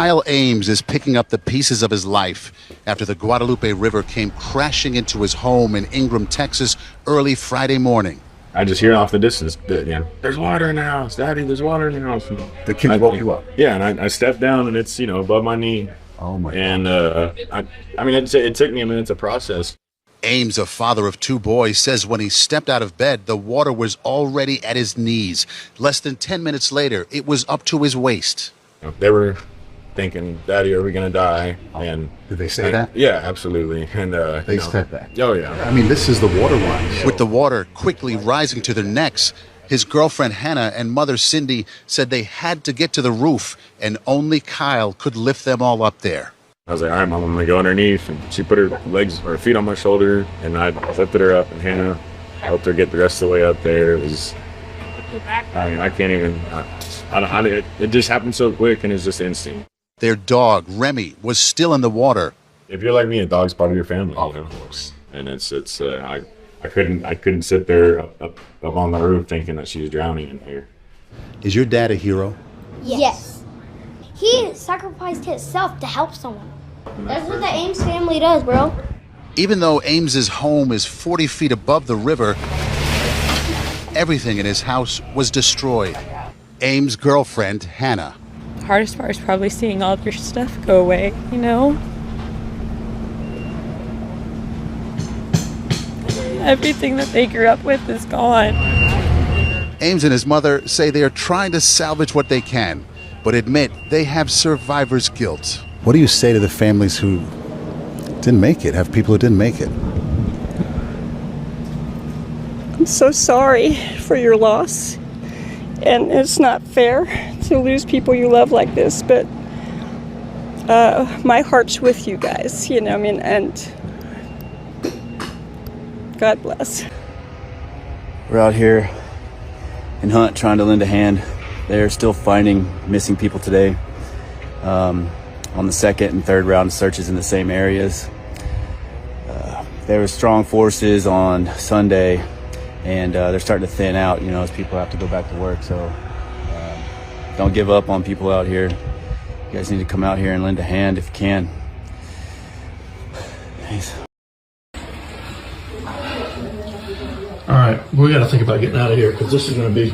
Kyle Ames is picking up the pieces of his life after the Guadalupe River came crashing into his home in Ingram, Texas, early Friday morning. I just hear off the distance, there's water in the house, Daddy, there's water in the house. The kids woke you up? Yeah, and I stepped down, and it's, above my knee. Oh, my God. And, it took me a minute to process. Ames, a father of 2 boys, says when he stepped out of bed, the water was already at his knees. Less than 10 minutes later, it was up to his waist. They were thinking, Daddy, are we going to die? And did they say that? Yeah, absolutely. And they said that? Oh, yeah. I mean, this is the water line. So. With the water quickly rising to their necks, his girlfriend Hannah and mother Cindy said they had to get to the roof, and only Kyle could lift them all up there. I was like, all right, Mom, I'm going to go underneath. And she put her feet on my shoulder, and I lifted her up, and Hannah helped her get the rest of the way up there. It was, I can't even, it just happened so quick, and it's just instinct. Their dog, Remy, was still in the water. If you're like me, a dog's part of your family. Of course. And I couldn't sit there up on the roof thinking that she was drowning in here. Is your dad a hero? Yes. He sacrificed himself to help someone. That's what the Ames family does, bro. Even though Ames's home is 40 feet above the river, everything in his house was destroyed. Ames' girlfriend, Hannah. The hardest part is probably seeing all of your stuff go away, Everything that they grew up with is gone. Ames and his mother say they are trying to salvage what they can, but admit they have survivor's guilt. What do you say to the families who didn't make it, have people who didn't make it? I'm so sorry for your loss. And it's not fair to lose people you love like this, but my heart's with you guys, and God bless. We're out here in Hunt trying to lend a hand. They're still finding missing people today. On the second and third round of searches in the same areas. There were strong forces on Sunday, and they're starting to thin out, as people have to go back to work. So don't give up on people out here. You guys need to come out here and lend a hand if you can. Thanks. All right, we got to think about getting out of here because this is going to be.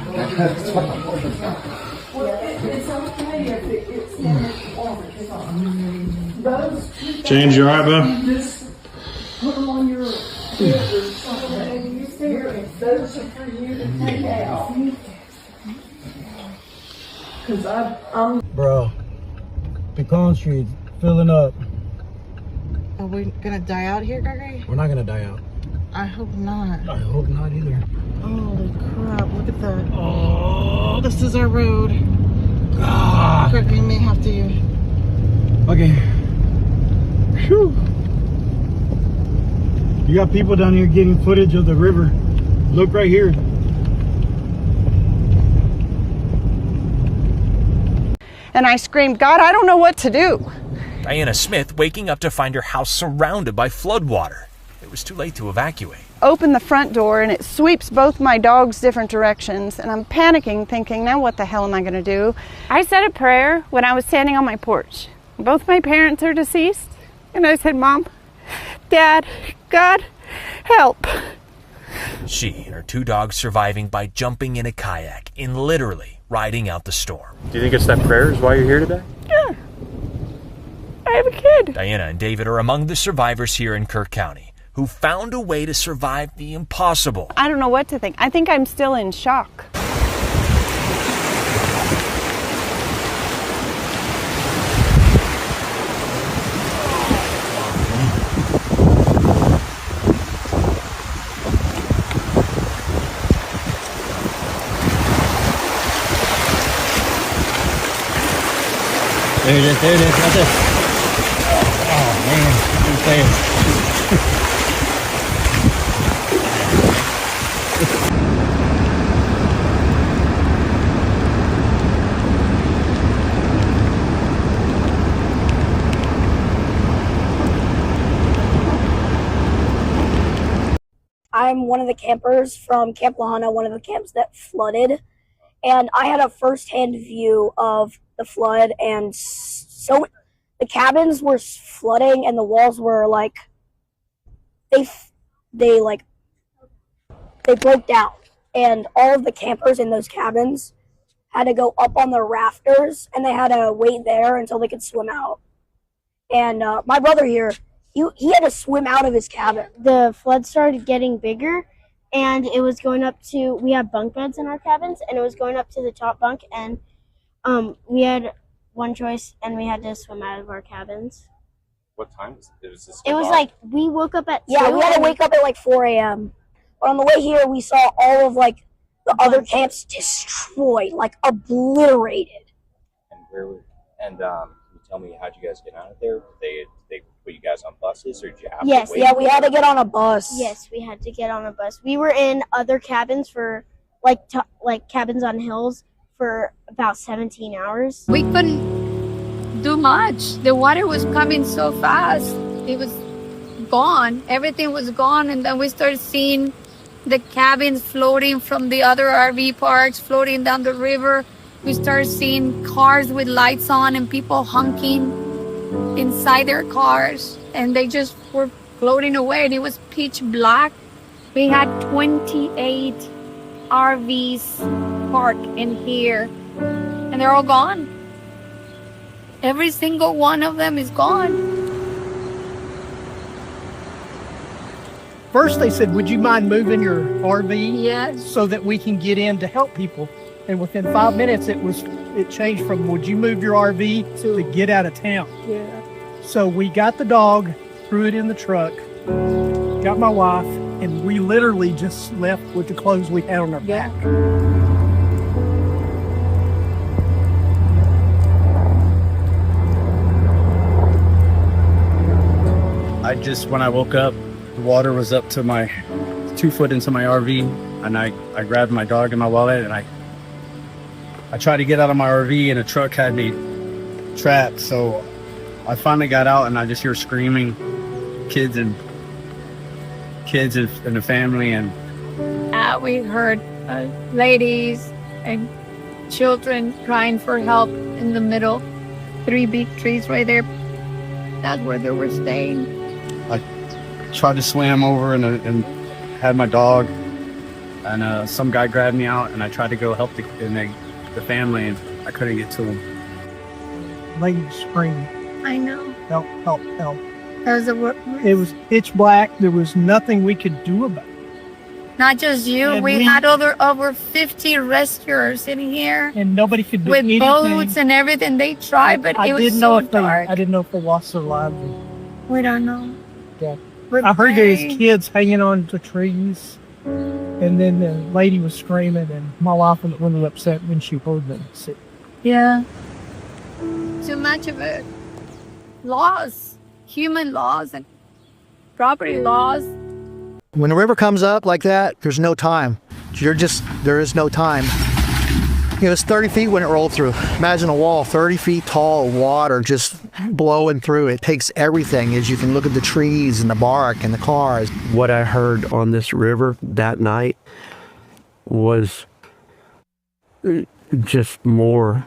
James, you all right, bud? Put them on your those are for you to take out. Because I'm. Bro, Pecan Street filling up. Are we gonna die out here, Gregory? We're not gonna die out. I hope not. I hope not either. Holy crap, look at that. Oh, this is our road. God. Gregory may have to. Okay. Whew. You got people down here getting footage of the river. Look right here. And I screamed, God, I don't know what to do. Diana Smith waking up to find her house surrounded by floodwater. It was too late to evacuate. Open the front door and it sweeps both my dogs different directions. And I'm panicking, thinking, now what the hell am I going to do? I said a prayer when I was standing on my porch. Both my parents are deceased. And I said, Mom, Dad, God, help. She and her 2 dogs surviving by jumping in a kayak and literally riding out the storm. Do you think it's that prayer is why you're here today? Yeah. I have a kid. Diana and David are among the survivors here in Kirk County who found a way to survive the impossible. I don't know what to think. I think I'm still in shock. There it is, right there. Oh man, I'm saying. I'm one of the campers from Camp Lahana, one of the camps that flooded, and I had a first-hand view of the flood and so the cabins were flooding and the walls were like they broke down, and all of the campers in those cabins had to go up on the rafters and they had to wait there until they could swim out. And my brother here, he had to swim out of his cabin. The flood started getting bigger, and it was going up to, we had bunk beds in our cabins, and it was going up to the top bunk, and we had one choice, and we had to swim out of our cabins. What time was it? It was like, we woke up at 2. Yeah, we had to wake up at like 4 a.m. But on the way here, we saw all of like the other camps destroyed, like obliterated. And can you tell me, how'd you guys get out of there? They put you guys on buses, or did you have Yes, to wait? yeah, we had to get on a bus. Yes, we had to get on a bus. We were in other cabins for like cabins on hills for about 17 hours. We couldn't do much. The water was coming so fast. It was gone. Everything was gone. And then we started seeing the cabins floating from the other RV parks, floating down the river. We started seeing cars with lights on and people honking inside their cars. And they just were floating away. And it was pitch black. We had 28 RVs parked in here. And they're all gone. Every single one of them is gone. First they said, would you mind moving your RV? Yes. So that we can get in to help people. And within 5 minutes it changed from would you move your RV to get out of town. Yeah. So we got the dog, threw it in the truck, got my wife, and we literally just left with the clothes we had on our back. When I woke up, the water was up to my 2 foot into my RV, and I grabbed my dog and my wallet, and I tried to get out of my RV, and a truck had me trapped. So I finally got out, and I just hear screaming, kids and the family, and we heard ladies and children crying for help in the middle. 3 big trees right there. That's where they were staying. I tried to swim over and had my dog, and some guy grabbed me out, and I tried to go help the family, and I couldn't get to him. Ladies screaming, I know. help, help, help. It was pitch black. There was nothing we could do about it. Not just you. And we had over 50 rescuers in here. And nobody could do with anything. Boats and everything. They tried, but it was so dark. I didn't know if they lost their lives. We don't know. Yeah. I heard there was kids hanging on the trees, and then the lady was screaming, and my wife was a little upset when she heard them. Yeah. Too much of it. Laws, human laws and property laws. When the river comes up like that, there's no time. There is no time. It was 30 feet when it rolled through. Imagine a wall 30 feet tall of water just blowing through. It takes everything, as you can look at the trees and the bark and the cars. What I heard on this river that night was just more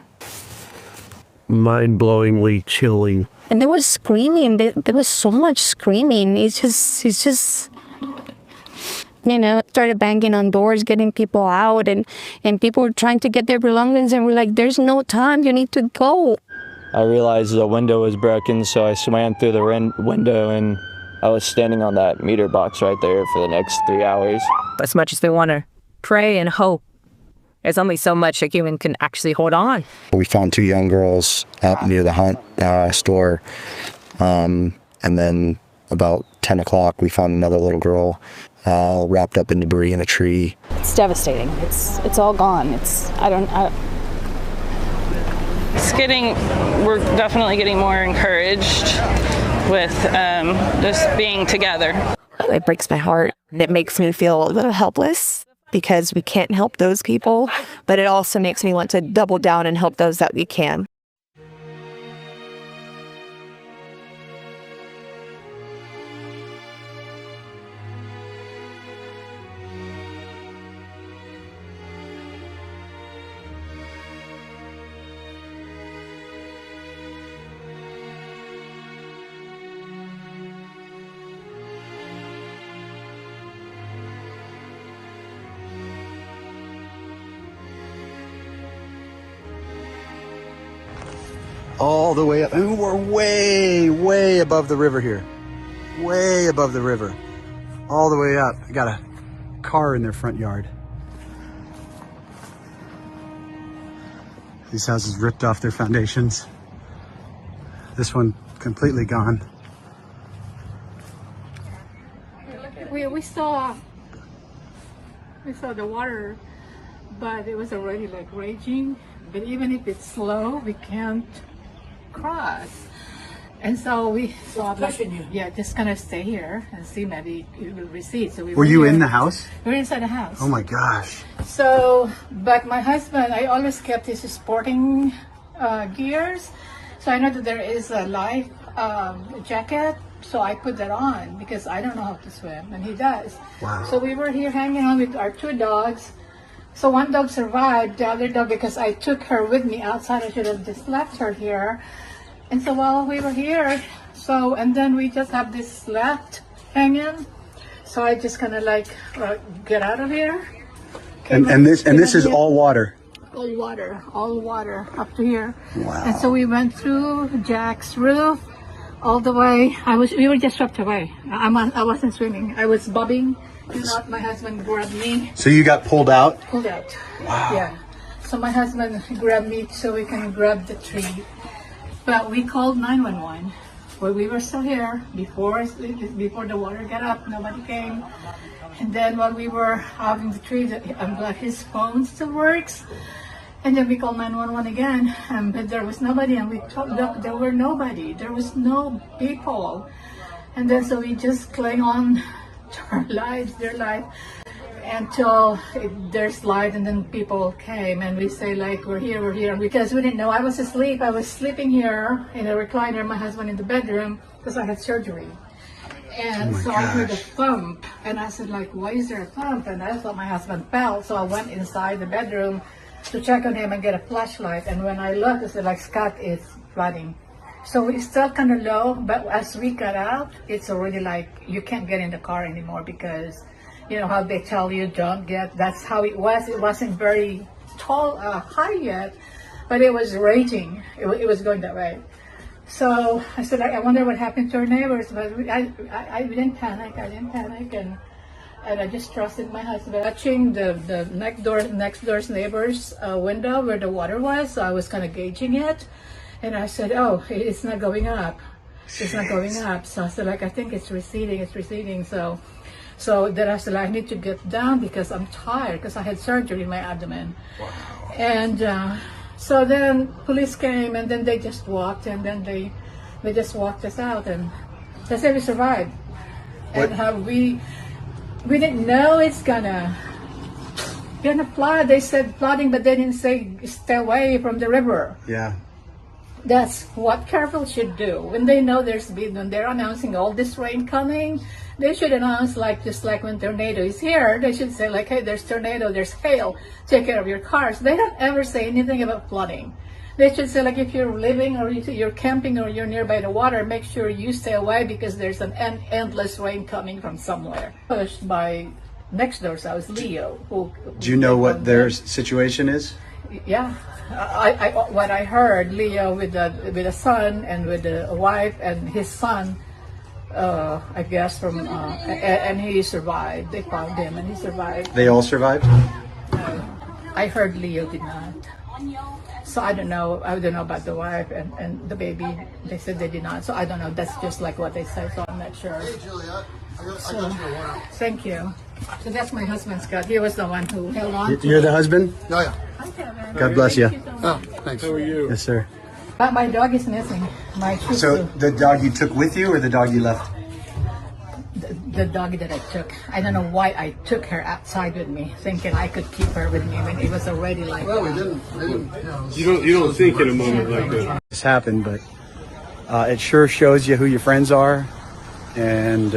mind-blowingly chilling. And there was screaming. There was so much screaming. It's just started banging on doors, getting people out, and people were trying to get their belongings, and we're like, there's no time, you need to go. I realized the window was broken, so I swam through the window, and I was standing on that meter box right there for the next 3 hours. As much as we want to pray and hope, there's only so much a human can actually hold on. We found 2 young girls out near the Hunt store, and then about 10 o'clock we found another little girl wrapped up in debris in a tree. It's devastating. It's all gone. We're definitely getting more encouraged with just being together. It breaks my heart. It makes me feel a little helpless because we can't help those people, but it also makes me want to double down and help those that we can. all the way up. And we're way above the river here. Way above the river. All the way up. I got a car in their front yard. These houses ripped off their foundations. This one completely gone. We saw the water, but it was already like raging. But even if it's slow, we can't cross. And so we thought, like, yeah, just kind of stay here and see maybe it will recede. So Were you in the house? We were inside the house. Oh my gosh. So, but my husband, I always kept his sporting gears. So I know that there is a life jacket. So I put that on because I don't know how to swim and he does. Wow. So we were here hanging out with our 2 dogs. So one dog survived, the other dog, because I took her with me outside, I should have just left her here. And so while we were here, and then we just have this left hanging. So I just kind of like get out of here. And this is all water. All water up to here. Wow. And so we went through Jack's roof all the way. We were just swept away. I wasn't swimming. I was bobbing. My husband grabbed me. So you got pulled out? Pulled out. Wow. Yeah. So my husband grabbed me so we can grab the tree. But we called 911. Well, we were still here before the water got up. Nobody came. And then while we were having the tree, I'm glad his phone still works. And then we called 911 again, but there was nobody. And we told them there were nobody. There was no people. And then so we just cling on to our lives, their life, until there's light, and then people came and we say like, we're here, because we didn't know. I was asleep. I was sleeping here in a recliner, my husband in the bedroom, because I had surgery. And so I heard a thump, and I said like, why is there a thump? And I thought my husband fell, so I went inside the bedroom to check on him and get a flashlight. And when I looked, I said like, Scott, it's flooding. So we still kind of low, but as we got out, it's already like, you can't get in the car anymore because, you know how they tell you don't get, that's how it was. It wasn't very tall, high yet, but it was raging. It was going that way. So I said, I wonder what happened to our neighbors, but I didn't panic. And I just trusted my husband. Watching the next door's neighbor's window where the water was, so I was kind of gauging it. And I said, oh, it's not going up. It's not going up. So I said, like, I think it's receding. So then I said, I need to get down because I'm tired because I had surgery in my abdomen. Wow. And so then police came and then they just walked and then they just walked us out and they said we survived. What? And how we didn't know it's gonna flood. They said flooding, but they didn't say stay away from the river. Yeah. That's what Carrollville should do. When they know when they're announcing all this rain coming, they should announce just like when tornado is here, they should say like, hey, there's tornado, there's hail, take care of your cars. They don't ever say anything about flooding. They should say like, if you're living or you're camping or you're nearby the water, make sure you stay away because there's an endless rain coming from somewhere. Pushed by next door's house, Leo. Do you know what their situation is? Yeah. What I heard, Leo with a son and with a wife and his son, I guess from and he survived. They found him and he survived. They all survived? I heard Leo did not. So I don't know. I don't know about the wife and the baby. They said they did not. So I don't know. That's just like what they said. So I'm not sure. Hey Julia, So, thank you. So that's my husband, Scott. He was the one who held on. You're the husband? Oh yeah. Hi, Kevin. God bless you. Oh, thanks. How are you? Yes, sir. But my dog is missing. My Shih Tzu. So the dog you took with you or the dog you left? The dog that I took. I don't know why I took her outside with me, thinking I could keep her with me when it was already like. Well, we didn't. You don't think in a moment like that. This happened, but it sure shows you who your friends are, and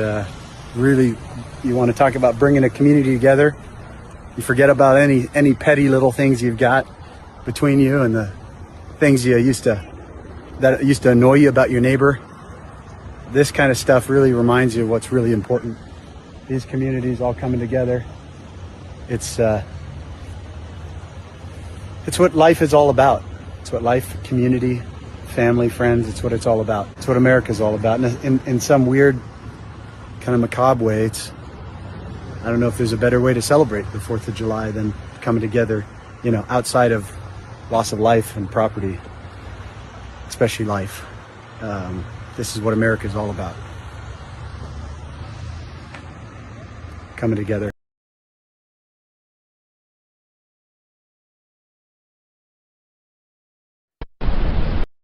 really, you want to talk about bringing a community together. You forget about any petty little things you've got between you and the things that used to annoy you about your neighbor. This kind of stuff really reminds you of what's really important. These communities all coming together. It's what life is all about. It's what life, community, family, friends. It's what it's all about. It's what America's all about. And in some weird, kind of macabre way, I don't know if there's a better way to celebrate the 4th of July than coming together, you know, outside of loss of life and property, especially life. This is what America's all about. Coming together.